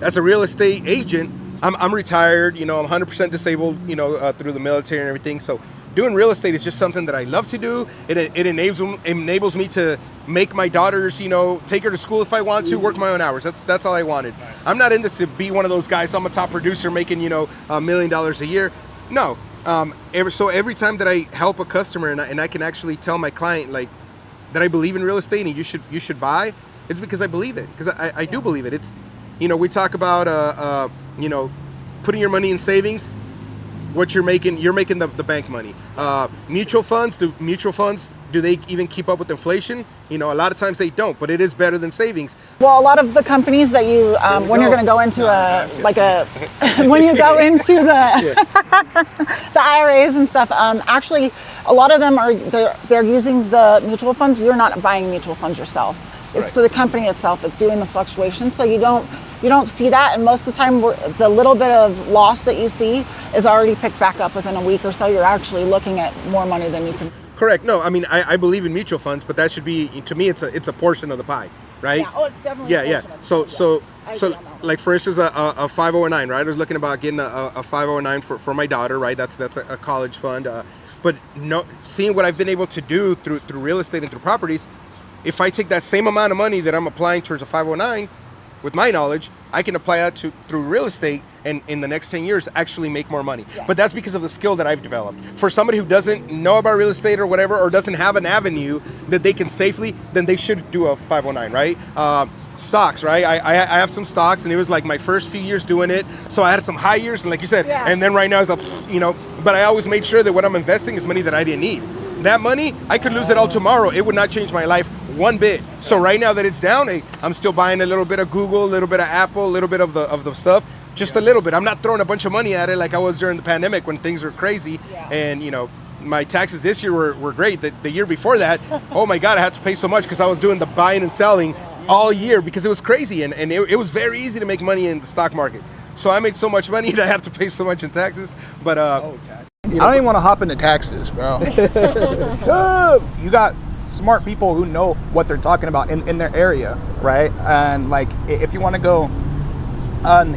As a real estate agent, I'm retired, I'm 100% disabled, through the military and everything. So doing real estate is just something that I love to do. It enables me to make my daughters, take her to school if I want to, work my own hours. That's all I wanted. I'm not in this to be one of those guys. I'm a top producer making, $1 million a year. No. Every time that I help a customer and I can actually tell my client like that I believe in real estate and you should buy, it's because I believe it. Because I do believe it. It's, we talk about putting your money in savings. What you're making the bank money. Mutual funds, do they even keep up with inflation? A lot of times they don't, but it is better than savings. Well, a lot of the companies that you, when you're going to go into when you go into the IRAs and stuff, actually, a lot of them they're using the mutual funds. You're not buying mutual funds yourself. It's the company itself that's doing the fluctuation. So you don't see that, and most of the time the little bit of loss that you see is already picked back up within a week or so. You're actually looking at more money than you can. Correct. No, I mean I believe in mutual funds, but that should be, to me, it's a portion of the pie, right? Yeah. Oh, it's definitely a portion of the pie. So like for instance, a 509, right? I was looking about getting a 509 for my daughter, right? That's a college fund. But seeing what I've been able to do through real estate and through properties, if I take that same amount of money that I'm applying towards a 509, with my knowledge, I can apply that through real estate and in the next 10 years actually make more money. Yes. But that's because of the skill that I've developed. For somebody who doesn't know about real estate or whatever, or doesn't have an avenue that they can safely, then they should do a 509, right? Stocks, right? I have some stocks, and it was like my first few years doing it. So I had some high years, and like you said, and then right now it's like, but I always made sure that what I'm investing is money that I didn't need. That money, I could lose it all tomorrow. It would not change my life one bit. So right now that it's down, I'm still buying a little bit of Google, a little bit of Apple, a little bit of the stuff, just a little bit. I'm not throwing a bunch of money at it like I was during the pandemic when things were crazy. And my taxes this year were great. The year before that, oh my God, I had to pay so much because I was doing the buying and selling all year because it was crazy, and it was very easy to make money in the stock market. So I made so much money that I have to pay so much in taxes. But I don't even want to hop into taxes, bro. You got smart people who know what they're talking about in their area, right? And like, if you want to go,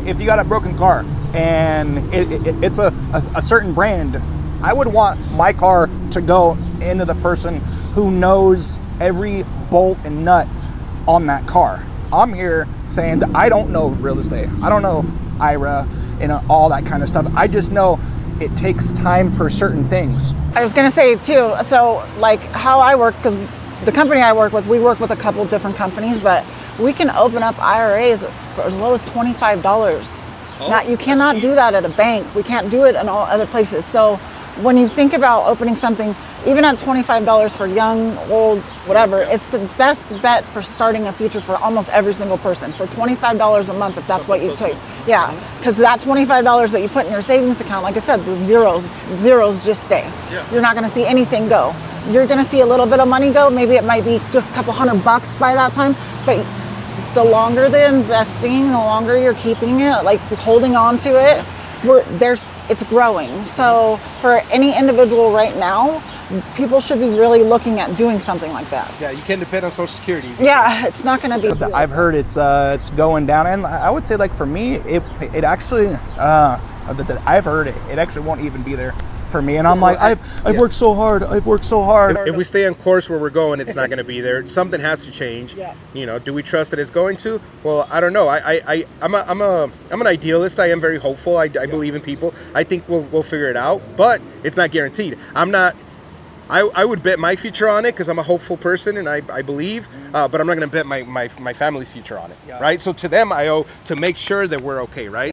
if you got a broken car and it's a certain brand, I would want my car to go into the person who knows every bolt and nut on that car. I'm here saying that I don't know real estate. I don't know IRA and all that kind of stuff. I just know it takes time for certain things. I was gonna say too, so like how I work, because the company I work with, we work with a couple different companies, but we can open up IRAs for as low as $25. Now you cannot do that at a bank. We can't do it in all other places. So when you think about opening something, even at $25 for young, old, whatever, it's the best bet for starting a future for almost every single person. For $25 a month, if that's what you take. Yeah, because that $25 that you put in your savings account, like I said, the zeros just stay. Yeah. You're not going to see anything go. You're going to see a little bit of money go. Maybe it might be just a couple $100 by that time, but the longer the investing, the longer you're keeping it, like holding on to it, it's growing. So for any individual right now, people should be really looking at doing something like that. Yeah, you can't depend on Social Security. Yeah, it's not going to be. I've heard it's going down, and I would say like for me, it actually I've heard it actually won't even be there for me, and I'm like, I've worked so hard. If we stay on course where we're going, it's not going to be there. Something has to change. Yeah. Do we trust that it's going to? Well, I don't know. I'm an idealist. I am very hopeful. I believe in people. I think we'll figure it out, but it's not guaranteed. I would bet my future on it because I'm a hopeful person and I believe, but I'm not going to bet my family's future on it, right? So to them, I owe to make sure that we're okay, right?